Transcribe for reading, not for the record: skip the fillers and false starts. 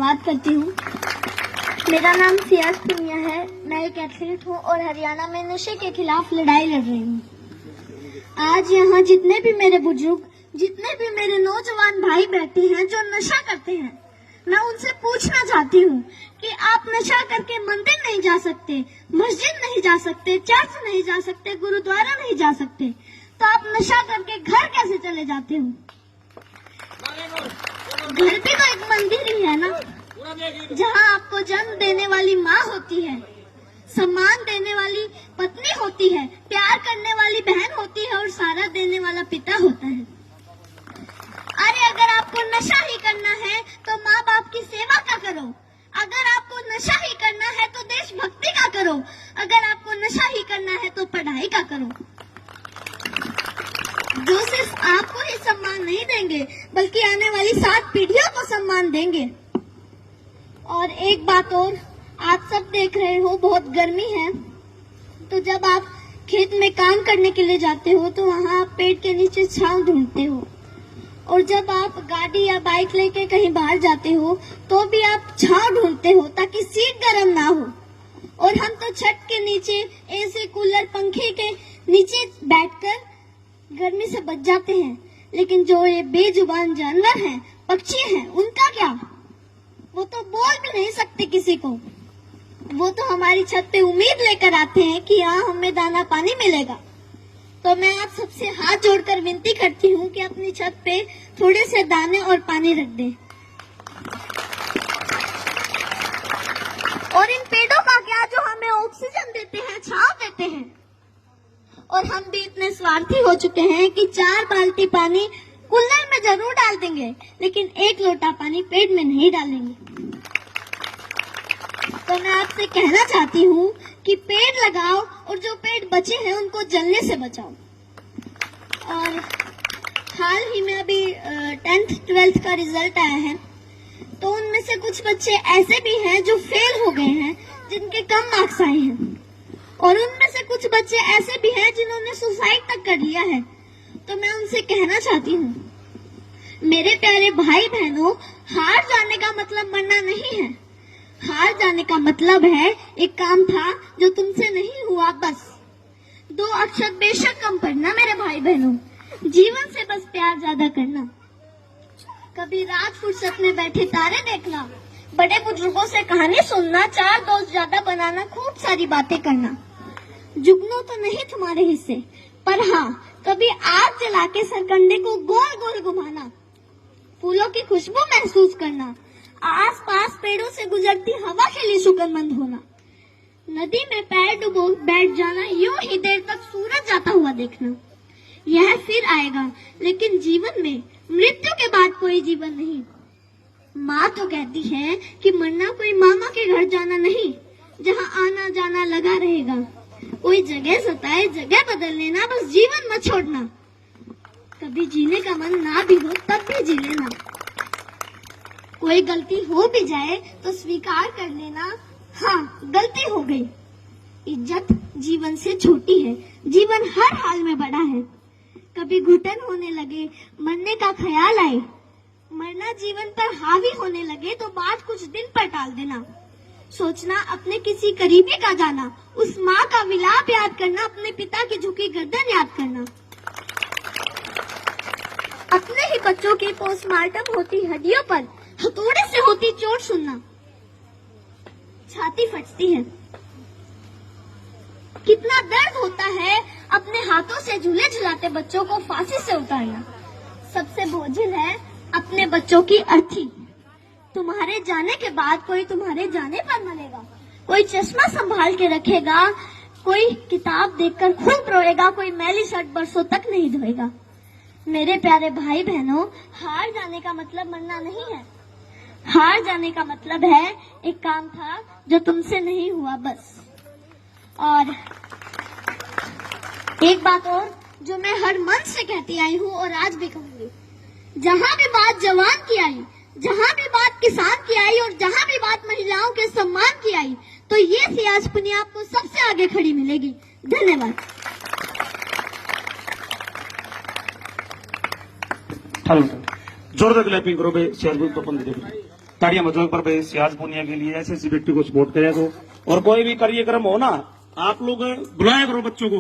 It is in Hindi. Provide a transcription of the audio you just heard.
धन्यवाद करती हूँ। मेरा नाम सियाज पुनिया है। मैं एक एथलीट हूँ और हरियाणा में नशे के खिलाफ लड़ाई लड़ रही हूँ। आज यहाँ जितने भी मेरे बुजुर्ग, जितने भी मेरे नौजवान भाई बैठे हैं जो नशा करते हैं, मैं उनसे पूछना चाहती हूँ कि आप नशा करके मंदिर नहीं जा सकते, मस्जिद नहीं जा सकते, चर्च नहीं जा सकते, गुरुद्वारा नहीं जा सकते, तो आप नशा करके घर कैसे चले जाते हो? घर भी तो एक मंदिर ही है ना, जहाँ आपको जन्म देने वाली माँ होती है, सम्मान देने वाली पत्नी होती है, प्यार करने वाली बहन होती है और सहारा देने वाला पिता होता है। अरे अगर आपको नशा ही करना है तो माँ बाप की सेवा का करो। अगर आपको नशा ही करना है तो देशभक्ति का करो। अगर आपको नशा ही करना है तो पढ़ाई का करो। जो सिर्फ आपको ही सम्मान नहीं देंगे बल्कि आने वाली 7 पीढ़ियों को सम्मान देंगे। और एक बात और, आप सब देख रहे हो बहुत गर्मी है, तो जब आप खेत में काम करने के लिए जाते हो तो वहाँ आप पेड़ के नीचे छांव ढूंढते हो, और जब आप गाड़ी या बाइक लेके कहीं बाहर जाते हो तो भी आप छांव ढूंढते हो ताकि सीट गर्म ना हो। और हम तो छत के नीचे एसी, कूलर, पंखे के नीचे बैठकर गर्मी से बच जाते हैं। लेकिन जो ये बेजुबान जानवर हैं, पक्षी हैं, उनका क्या? वो तो बोल भी नहीं सकते किसी को। वो तो हमारी छत पे उम्मीद लेकर आते हैं कि यहाँ हमें दाना पानी मिलेगा। तो मैं आप सबसे हाथ जोड़कर विनती करती हूँ कि अपनी छत पे थोड़े से दाने और पानी रख दें। और इन पेड़ों का क्या जो हमें ऑक्सीजन देते हैं, छांव देते हैं। और हम भी इतने स्वार्थी हो चुके हैं कि 4 बाल्टी पानी कूलर में जरूर डाल देंगे, लेकिन 1 लोटा पानी पेड़ में नहीं डालेंगे। तो मैं आपसे कहना चाहती हूँ कि पेड़ लगाओ और जो पेड़ बचे हैं उनको जलने से बचाओ। और हाल ही में अभी 10th 12th का रिजल्ट आया है, तो उनमें से कुछ बच्चे ऐसे भी हैं जो फेल हो गए हैं, जिनके कम मार्क्स आए हैं, और उनमें से कुछ बच्चे ऐसे भी हैं जिन्होंने सुसाइड तक कर लिया है। तो मैं उनसे कहना चाहती हूँ, मेरे प्यारे भाई बहनों, हार जाने का मतलब मरना नहीं है। हार जाने का मतलब है एक काम था जो तुमसे नहीं हुआ, बस 2 अक्षर बेशक कम पढ़ना। मेरे भाई बहनों, जीवन से बस प्यार ज्यादा करना। कभी रात फुर्सत में बैठे तारे देखना, बड़े बुजुर्गों से कहानी सुनना, 4 दोस्त ज्यादा बनाना, खूब सारी बातें करना। जुगनू तो नहीं तुम्हारे हिस्से, पर हाँ, कभी आग जला के सरकंडे को गोल गोल घुमाना, फूलों की खुशबू महसूस करना, आसपास पेड़ों से गुजरती हवा के लिए शुक्रमंद होना, नदी में पैर डुबो बैठ जाना, यूं ही देर तक सूरज जाता हुआ देखना। यह फिर आएगा, लेकिन जीवन में मृत्यु के बाद कोई जीवन नहीं। माँ तो कहती है कि मरना कोई मामा के घर जाना नहीं, जहाँ आना जाना लगा रहेगा। कोई जगह सताए, जगह बदल लेना, बस जीवन मत छोड़ना। कभी जीने का मन ना भी हो तब भी जी लेना। कोई गलती हो भी जाए तो स्वीकार कर लेना, हाँ गलती हो गई। इज्जत जीवन से छोटी है, जीवन हर हाल में बड़ा है। कभी घुटन होने लगे, मरने का ख्याल आए, मरना जीवन पर हावी होने लगे तो बात कुछ दिन पर टाल देना। सोचना अपने किसी करीबी का जाना, उस माँ का विलाप याद करना, अपने पिता की झुकी गर्दन याद करना। अपने ही बच्चों की पोस्टमार्टम होती हड्डियों पर हथौड़े से होती चोट सुनना, छाती फटती है। कितना दर्द होता है अपने हाथों से झूले झुलाते बच्चों को फांसी से उतारना। सबसे बोझिल है अपने बच्चों की अर्थी। तुम्हारे जाने के बाद कोई तुम्हारे जाने पर मरेगा, कोई चश्मा संभाल के रखेगा, कोई किताब देखकर खूब रोएगा, कोई मैली शर्ट बरसों तक नहीं धोएगा। मेरे प्यारे भाई बहनों, हार जाने का मतलब मरना नहीं है। हार जाने का मतलब है एक काम था जो तुमसे नहीं हुआ, बस। और एक बात और जो मैं हर मन से कहती आई हूँ और आज भी कहूंगी, जहाँ भी बात जवान की आई, जहाँ भी बात किसान की आई और जहाँ भी बात महिलाओं के सम्मान की आई, तो ये सियाज पुनिया आपको सबसे आगे खड़ी मिलेगी। धन्यवाद। जोरदार क्लैपिंग करो बे, सियाज पुनिया तो ताड़ियां बजाओ पर भाई सियाज पुनिया के लिए ऐसे व्यक्ति को सपोर्ट करेगा। और कोई भी कार्यक्रम हो ना, आप लोग बुलाया करो बच्चों को।